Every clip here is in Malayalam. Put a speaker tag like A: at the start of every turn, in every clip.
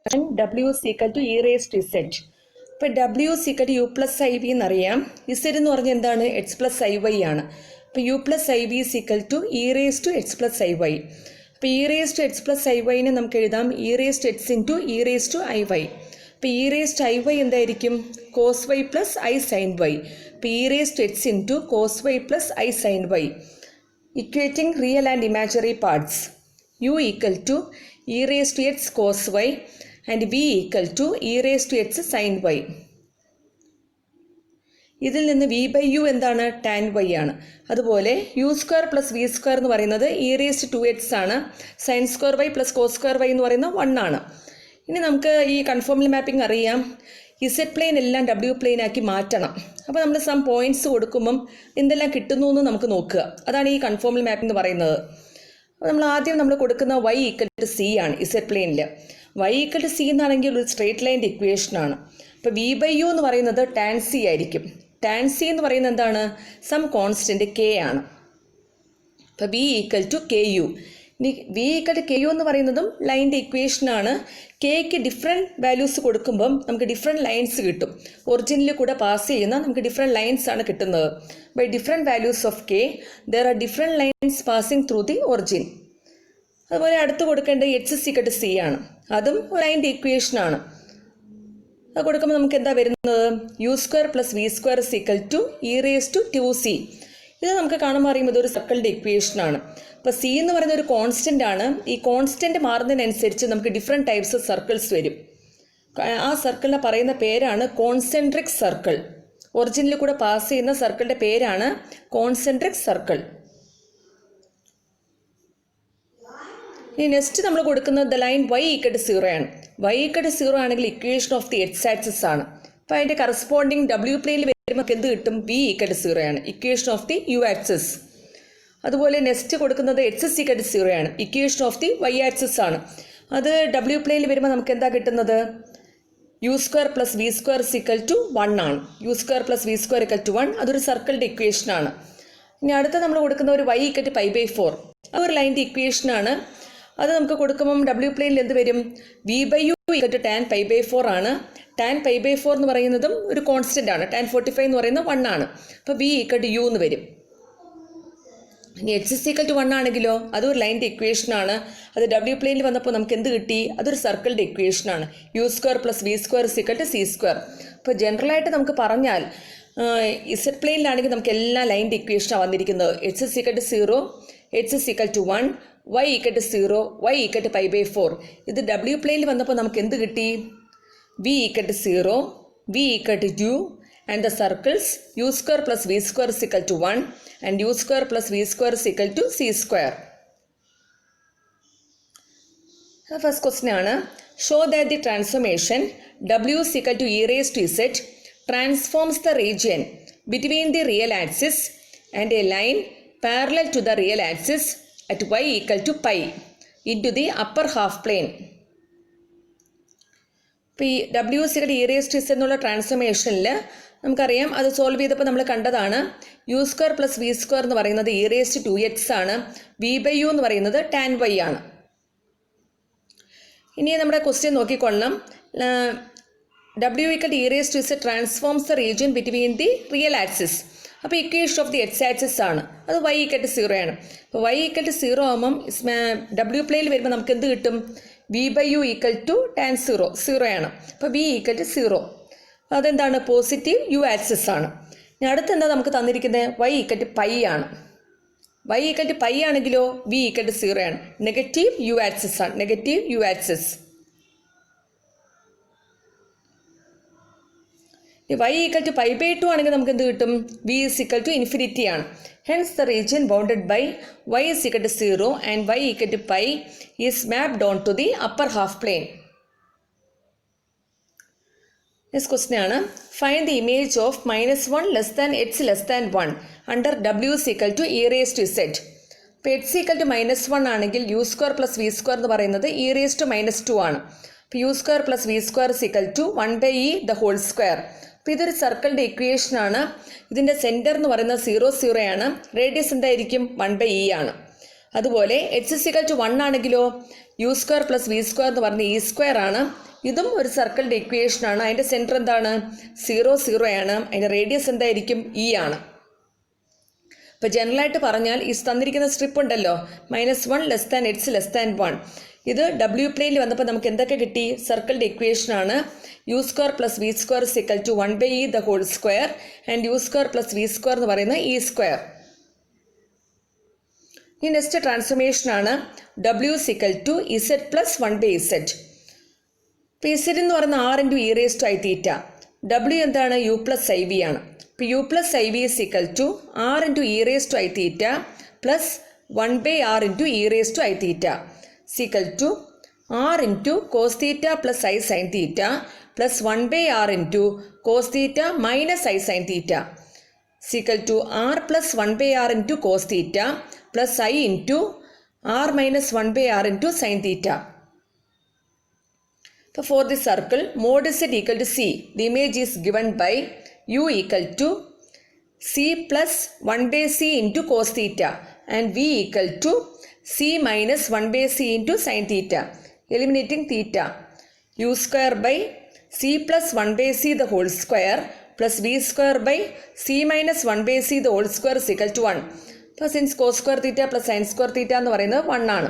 A: W is equal to e raised to z. ഇപ്പോൾ W is equal to u plus iv എന്നറിയാം. z എന്ന് പറഞ്ഞാൽ എന്താണ്? x plus iy ആണ്. അപ്പോൾ u plus iv is equal to e raised to x plus iy. അപ്പോൾ e raised to x plus iy നെ നമുക്ക് എഴുതാം e raised to x into e raised to iy. അപ്പോൾ e raised to iy എന്തായിരിക്കും? cos y plus I sin y. അപ്പോൾ e raised to x into cos y plus I sin y. Equating real and imaginary parts. U equal to e raised to x cos y and v equal to e raised to x sin y. ഇതിൽ നിന്ന് v by u എന്താണ്? tan y ആണ്. അതുപോലെ u square plus v square എന്ന് പറയുന്നത് e raised to 2x ആണ്. sin square y plus cos square y എന്ന് പറയുന്നത് 1 ആണ്. ഇനി നമുക്ക് ഈ കൺഫോർമൽ മാപ്പിംഗ് അറിയാം. ഇസെഡ് പ്ലെയിൻ എല്ലാം ഡബ്ല്യു പ്ലെയിൻ ആക്കി മാറ്റണം. അപ്പോൾ നമ്മൾ സം പോയിന്റ്സ് കൊടുക്കുമ്പം എന്തെല്ലാം കിട്ടുന്നു എന്ന് നമുക്ക് നോക്കുക. അതാണ് ഈ കൺഫോർമൽ മാപ്പിംഗ് എന്ന് പറയുന്നത്. അപ്പോൾ ആദ്യം നമ്മൾ കൊടുക്കുന്ന y ഈക്വൽ ടു സി ആണ് ഇസെഡ് പ്ലെയിനിൽ. y ഈക്വൽ ടു സി എന്നാണെങ്കിൽ ഒരു സ്ട്രേറ്റ് ലൈൻ്റെ ഇക്വേഷനാണ്. അപ്പോൾ വി ബൈ യു എന്ന് പറയുന്നത് ടാൻ സി ആയിരിക്കും. ടാൻ സി എന്ന് പറയുന്നത് എന്താണ്? സം കോൺസ്റ്റൻറ്റ് കെ ആണ്. അപ്പോൾ v equal to k u. ഇനി v equal to k u എന്ന് പറയുന്നതും ലൈൻ്റെ ഇക്വേഷനാണ്. കെക്ക് ഡിഫറെൻറ്റ് വാല്യൂസ് കൊടുക്കുമ്പം നമുക്ക് ഡിഫറെൻറ്റ് ലൈൻസ് കിട്ടും. ഒറിജിനിൽ കൂടെ പാസ് ചെയ്യുന്ന നമുക്ക് ഡിഫറെൻറ്റ് ലൈൻസ് ആണ് കിട്ടുന്നത്. By different values of k there are different lines passing through the origin. അതുപോലെ അടുത്ത് കൊടുക്കേണ്ടത് എച്ച് സിക്കൽ ടു സി ആണ്. അതും ഒരു ലൈൻ്റെ ഇക്വേഷനാണ്. അത് കൊടുക്കുമ്പോൾ നമുക്ക് എന്താ വരുന്നത്? U square plus v square is equal to e raise to 2c. ഇത് നമുക്ക് കാണുമ്പോൾ അറിയുമ്പോൾ ഇതൊരു സർക്കിളിൻ്റെ ഇക്വേഷനാണ്. അപ്പോൾ സി എന്ന് പറയുന്ന ഒരു കോൺസ്റ്റൻ്റ് ആണ്. ഈ കോൺസ്റ്റൻ്റ് മാറുന്നതിനനുസരിച്ച് നമുക്ക് ഡിഫറെൻറ്റ് ടൈപ്സ് ഓഫ് സർക്കിൾസ് വരും. ആ സർക്കിളിനെ പറയുന്ന പേരാണ് കോൺസെൻട്രിക് സർക്കിൾ. ഒറിജിനിൽ കൂടെ പാസ് ചെയ്യുന്ന സർക്കിളിൻ്റെ പേരാണ് കോൺസെൻട്രിക് സർക്കിൾ. ഇനി നെക്സ്റ്റ് നമ്മൾ കൊടുക്കുന്നത് the line y equal to 0 ആണ്. y ഈക്വൽ ടു 0 ആണെങ്കിൽ equation of the x axis ആണ്. അപ്പോൾ അതിൻ്റെ കറസ്പോണ്ടിങ് ഡബ്ല്യു പ്ലെയിനിൽ വരുമ്പോൾ എന്ത് കിട്ടും? v ഈക്വൽ ടു 0 ആണ്, equation of the u axis. അതുപോലെ നെക്സ്റ്റ് കൊടുക്കുന്നത് എച്ച് ഈക്വൽ ടു 0 ആണ്, equation of the y axis ആണ്. അത് ഡബ്ല്യു പ്ലെയിനിൽ വരുമ്പോൾ നമുക്ക് എന്താ കിട്ടുന്നത്? U square plus v square equal to 1 ആണ്. U square plus v square equal to 1, അതൊരു സർക്കിളിൻ്റെ ഇക്വേഷനാണ്. ഇനി അടുത്ത നമ്മൾ കൊടുക്കുന്ന ഒരു y ഈക്വൽ ടു π/4, അതൊരു ലൈൻ്റെ ഇക്വേഷനാണ്. അത് നമുക്ക് കൊടുക്കുമ്പം ഡബ്ല്യു പ്ലെയിനിൽ എന്ത് വരും? V by u equal to tan π/4 ആണ്. ടാൻ π/4 എന്ന് പറയുന്നതും ഒരു കോൺസ്റ്റൻ്റ് ആണ്. ടാൻ 45 എന്ന് പറയുന്നത് 1 ആണ്. അപ്പോൾ വി ഈക്വൽ ടു യു എന്ന് വരും. ഇനി എച്ച് ഈക്വൽ ടു 1 ആണെങ്കിലോ അതൊരു ലൈൻ്റെ ഇക്വേഷനാണ്. അത് ഡബ്ല്യു പ്ലെയിനിൽ വന്നപ്പോൾ നമുക്ക് എന്ത് കിട്ടി? അതൊരു സർക്കിളിൻ്റെ ഇക്വേഷനാണ്. U square plus v square equal to c square. അപ്പോൾ ജനറലായിട്ട് നമുക്ക് പറഞ്ഞാൽ ഇസെഡ് പ്ലെയിനിലാണെങ്കിൽ നമുക്ക് എല്ലാ ലൈൻ്റെ ഇക്വേഷനാണ് വന്നിരിക്കുന്നത്. H equal to 0, h equal to 1, y equal to 0, y equal to π/4. ഇത് ഡബ്ല്യു പ്ലെയിനിൽ വന്നപ്പോൾ നമുക്ക് എന്ത് കിട്ടി? v equal to 0, v equal to u and the circles u square plus v square is equal to 1 and u square plus v square is equal to c square. First question ആണ്, show that the transformation w is equal to e raised to z transforms the region between the real axis and a line parallel to the real axis at y equal to pi into the upper half plane. ഇപ്പോൾ ഈ ഡബ്ല്യു സിയുടെ ഇ റേസ് ടു ഇസെഡ് എന്നുള്ള ട്രാൻസ്ഫോർമേഷനിൽ നമുക്കറിയാം, അത് സോൾവ് ചെയ്തപ്പോൾ നമ്മൾ കണ്ടതാണ്. U square plus v square എന്ന് പറയുന്നത് ഇ റേസ് ടു 2x ആണ്. വി ബൈ യു എന്ന് പറയുന്നത് ടാൻ വൈ ആണ്. ഇനി നമ്മുടെ ക്വസ്റ്റ്യൻ നോക്കിക്കൊള്ളണം. ഡബ്ല്യു equal to e raise to z transforms the region between the real axis. അപ്പോൾ equation of the x axis ആണ്. അത് y ഈക്വൽ ടു 0 ആണ്. അപ്പോൾ y ഈക്വൽ ടു 0 ആകുമ്പം ഡബ്ല്യു പ്ലെയിൽ വരുമ്പോൾ നമുക്ക് എന്ത് കിട്ടും? V by u equal to tan 0 ആണ്. അപ്പോൾ വി ഈക്വൽ ടു 0, അതെന്താണ്? പോസിറ്റീവ് യു ആക്സിസ് ആണ്. ഇനി അടുത്ത് എന്താ നമുക്ക് തന്നിരിക്കുന്നത്? y ഈക്വൽ ടു പൈ ആണ്. y ഈക്വൽ ടു പൈ ആണെങ്കിലോ v ഈക്വൽ ടു 0 ആണ്, നെഗറ്റീവ് യു ആക്സിസ് ആണ്, negative u axis. y equal to π/2 ആണെങ്കിൽ നമുക്ക് എന്ത് കിട്ടും? v is equal to infinity ആണ്. Hence the region bounded by y is equal to 0 and y equal to pi is mapped onto the upper half plane. Next question ആണ്, find the image of -1 less than x less than 1 under w is equal to e raised to z. ഇപ്പോൾ x equal to -1 ആണെങ്കിൽ u square plus v square എന്ന് പറയുന്നത് e raised to -2 ആണ്. അപ്പോൾ u square plus v square is equal to 1/e the whole square. അപ്പോൾ ഇതൊരു സർക്കിളിൻ്റെ ഇക്വേഷനാണ്. ഇതിൻ്റെ സെൻറ്റർ എന്ന് പറയുന്നത് 0, 0 ആണ്. റേഡിയസ് എന്തായിരിക്കും? 1/e ആണ്. അതുപോലെ h ഈക്വൽ ടു 1 ആണെങ്കിലോ u square plus v square എന്ന് പറയുന്നത് ഇ സ്ക്വയർ ആണ്. ഇതും ഒരു സർക്കിളിൻ്റെ ഇക്വേഷനാണ്. അതിൻ്റെ സെൻറ്റർ എന്താണ്? 0 0 ആണ്. അതിൻ്റെ റേഡിയസ് എന്തായിരിക്കും? E ആണ്. ഇപ്പോൾ ജനറലായിട്ട് പറഞ്ഞാൽ ഈ തന്നിരിക്കുന്ന സ്ട്രിപ്പ് ഉണ്ടല്ലോ, -1 x 1, ഇത് W പ്ലെയിനിൽ വന്നപ്പോൾ നമുക്ക് എന്തൊക്കെ കിട്ടി? സർക്കിളിൻ്റെ ഇക്വേഷനാണ്. u² + v² = 1/e² and u² + v² എന്ന് പറയുന്നത് e². ഈ നെക്സ്റ്റ് ട്രാൻസ്ഫോർമേഷനാണ് W z + 1/z. ഇപ്പോൾ z എന്ന് പറയുന്നത് r × e⁻⁴. W എന്താണ്? u + iv ആണ്. ഇപ്പോൾ u + iv = r × e⁻⁴ plus 1/r × e⁻⁴ r × cos θ + i sin θ plus 1/r × cos θ - i sin θ r + 1/r × cos θ plus I into r minus 1/r into sin theta. So for the circle, mod z equal to c, the image is given by u equal to c plus 1/c into cos theta and v equal to c minus 1/c into sin theta. Eliminating theta, u² by c plus 1/c the whole square plus v² by c minus 1/c the whole square is equal to 1. അപ്പോൾ സിൻസ് cos² θ പ്ലസ് sin² θ എന്ന് പറയുന്നത് 1 ആണ്.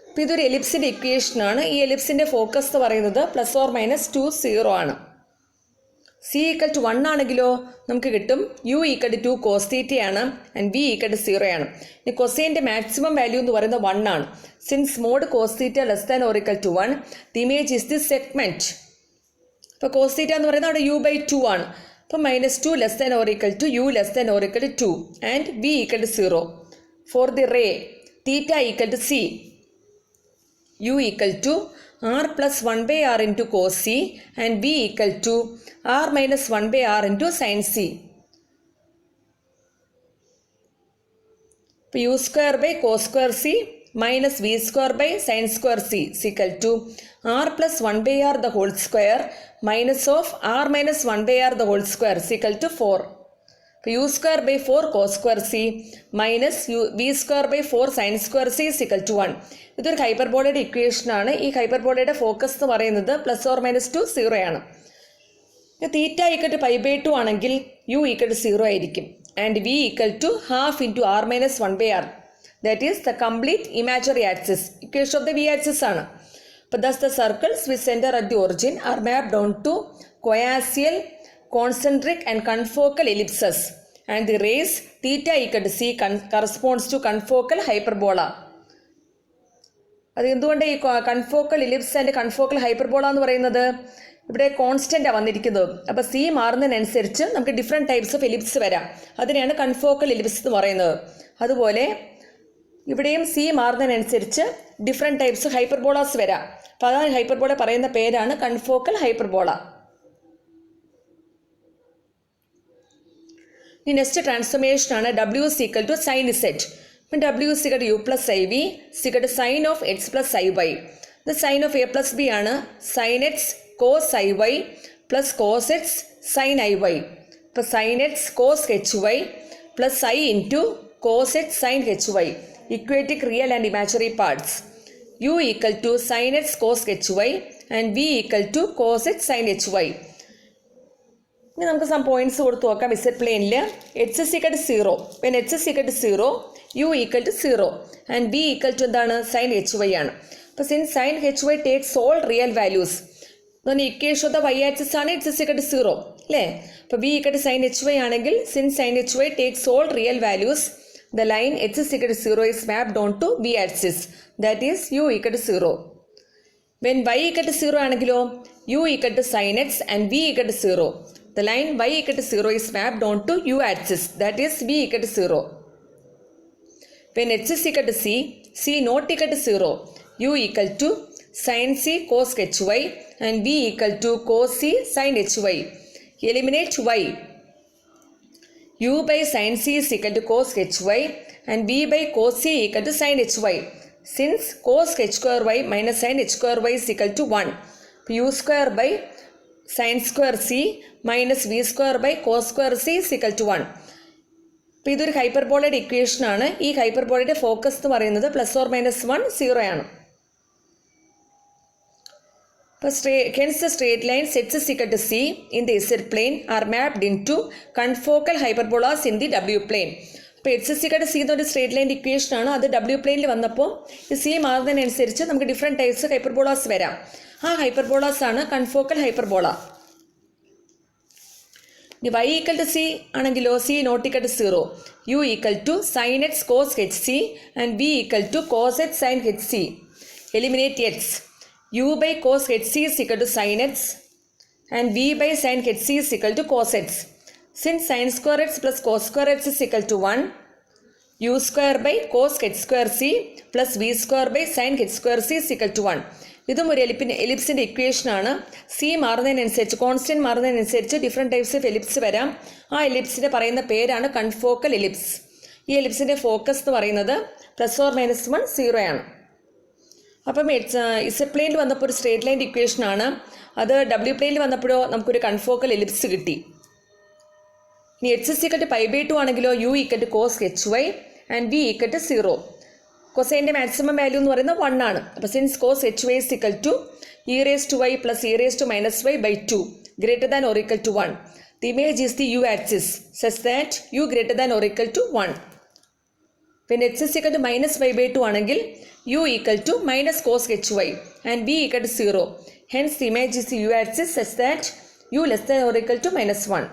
A: അപ്പോൾ ഇതൊരു എലിപ്സിൻ്റെ ഇക്വേഷനാണ്. ഈ എലിപ്സിൻ്റെ ഫോക്കസ് എന്ന് പറയുന്നത് ±2 0 ആണ്. c = 1 ആണെങ്കിലോ നമുക്ക് കിട്ടും u = 2 cos θ ആണ് ആൻഡ് v = 0 ആണ്. ഇനി കൊസൈൻ്റെ മാക്സിമം വാല്യൂ എന്ന് പറയുന്നത് 1 ആണ്. Since mod cos θ <= 1, the image is the segment. അപ്പോൾ cos θ എന്ന് പറയുന്നത് അവിടെ u/2 ആണ്. അപ്പോൾ -2 <= u <= 2 and v = 0. For the ray theta equal to c, u = r plus 1/r into cos c and v = r minus 1/r into sin c. ഇപ്പോൾ u² by cos² c minus v² by sin² c is equal to r plus 1/r the whole square minus of r minus 1/r the whole square is equal to 4. അപ്പോൾ u² by 4 cos² c minus v² by 4 sin² c is equal to 1. ഇതൊരു ഹൈപ്പർബോളയുടെ ഇക്വേഷനാണ്. ഈ ഹൈപ്പർബോളയുടെ ഫോക്കസ് എന്ന് പറയുന്നത് ±2 0 ആണ്. തീറ്റ = π/2 ആണെങ്കിൽ u = 0 ആയിരിക്കും and v = ½ into r minus 1/r. That is the complete imaginary axis. Equation of the v-axis ആണ്. But thus the circles with center at the origin are mapped onto coaxial, concentric and confocal ellipses and the rays theta = c corresponds to confocal hyperbola. അത് എന്തുകൊണ്ട് ഈ കൺഫോക്കൽ ഇലിപ്സ് ആൻഡ് കൺഫോക്കൽ ഹൈപ്പർബോള എന്ന് പറയുന്നത്? ഇവിടെ കോൺസ്റ്റൻ്റാണ് വന്നിരിക്കുന്നത്. അപ്പോൾ സി മാറുന്നതിനനുസരിച്ച് നമുക്ക് ഡിഫറെൻറ്റ് ടൈപ്സ് ഓഫ് എലിപ്സ് വരാം. അതിനെയാണ് കൺഫോക്കൽ എലിപ്സ് എന്ന് പറയുന്നത്. അതുപോലെ ഇവിടെയും സി മാറുന്നതിനനുസരിച്ച് ഡിഫറെൻറ്റ് ടൈപ്സ് ഹൈപ്പർബോളാസ് വരാം. അപ്പോൾ അതാണ് ഹൈപ്പർബോള പറയുന്ന പേരാണ് കൺഫോക്കൽ ഹൈപ്പർബോള. ഈ next ട്രാൻസ്ഫോർമേഷനാണ് W = sin z. W = u plus iv = sin of x plus iy. The sin of a plus b ആണ് sin x cos iy plus cos x sin iy. ഇപ്പോൾ sin x cos hy plus I into cos x sin hy. Equatic real and imaginary parts. u = sin x cos hy and v = cos x sin hy. ഇനി നമുക്ക് സം പോയിന്റ്സ് കൊടുത്ത് നോക്കാം. ഇസഡ് പ്ലെയിനിൽ h = 0. When h = 0 u = 0 and v = എന്താണ്? sin hy ആണ്. അപ്പോൾ since sin hy takes all real values. Equation of the y-axis ആണ് h = 0 അല്ലേ? അപ്പോൾ v = sin hy ആണെങ്കിൽ since sin hy takes all real values, the line h = 0 is mapped onto v-axis, that is u = 0. When y = 0 ആണെങ്കിലോ u = sin x and v = 0. The line y = 0 is mapped onto u-axis, that is v = 0. When h = c, c not = 0, u = sin c cos hy and v = cos c sin hy. Eliminate y. u by sin c is equal to cos hy and v by cos c = sin hy. Since cos h² minus sin h² is equal to 1, u² by sin² c minus v² by cos² c is equal to 1. അപ്പോൾ ഇതൊരു ഹൈപ്പർബോളയുടെ ഇക്വേഷനാണ്. ഈ ഹൈപ്പർബോളയുടെ ഫോക്കസ് എന്ന് പറയുന്നത് ±1 0 ആണ്. Hence the straight lines x is equal to c in the z plane are mapped into confocal hyperbolas in the w plane. അപ്പോൾ എച്ച് എസ് സിക്കട്ട് സി എന്നൊരു സ്ട്രേറ്റ് ലൈൻ ഇക്വേഷൻ ആണ്. അത് ഡബ്ല്യു പ്ലെയിനിൽ വന്നപ്പോൾ ഈ സി മാറുന്നതിനനുസരിച്ച് നമുക്ക് ഡിഫറെൻറ്റ് ടൈപ്സ് ഹൈപ്പർബോളാസ് വരാം. ആ ഹൈപ്പർബോളാസ് ആണ് കൺഫോക്കൽ ഹൈപ്പർബോള. ഇനി y ഈക്വൽ ടു സി ആണെങ്കിലോ c not equal to 0, u equal to sine x cos h c and v equal to cos h sine h c. Eliminate x. u by cos hc is equal to sin x and v by sin hc is equal to cos x. Since sin square x plus cos square x is equal to 1, u square by cos h square c plus v square by sin h square c is equal to 1. ഇതും ഒരു എലിപ്സിൻ്റെ ഇക്വേഷൻ ആണ്. സി മാറുന്നതിനനുസരിച്ച് കോൺസ്റ്റൻറ്റ് മാറുന്നതിനനുസരിച്ച് ഡിഫറെൻറ്റ് ടൈപ്സ് ഓഫ് എലിപ്സ് വരാം. ആ എലിപ്സിൻ്റെ പറയുന്ന പേരാണ് കൺഫോക്കൽ എലിപ്സ്. ഈ എലിപ്സിൻ്റെ ഫോക്കസ് എന്ന് പറയുന്നത് +or-1 0 ആണ്. അപ്പം ഇസഡ് പ്ലെയിനിൽ വന്നപ്പോൾ ഒരു സ്ട്രേറ്റ് ലൈൻ ഇക്വേഷൻ ആണ്. അത് ഡബ്ല്യു പ്ലെയിനിൽ വന്നപ്പോഴോ നമുക്കൊരു കൺഫോക്കൽ എലിപ്സ് കിട്ടി. ഇനി എച്ച് ഇസ് ഈക്വൽ ടു π/2 ആണെങ്കിലോ u equal to cos h y and v equal to 0. കൊസൈൻ്റെ മാക്സിമം വാല്യൂ എന്ന് പറയുന്നത് 1 ആണ്. അപ്പോൾ since cos h y is equal to e raise to y plus e raise to minus y by 2 greater than or equal to 1. The image is the u axis such that u greater than or equal to 1. പിന്നെ എച്ച് ഇസ് ഈക്വൽ ടു -π/2 ആണെങ്കിൽ u equal to minus cos hy and v equal to 0. Hence the image is the u axis such that u less than or equal to -1.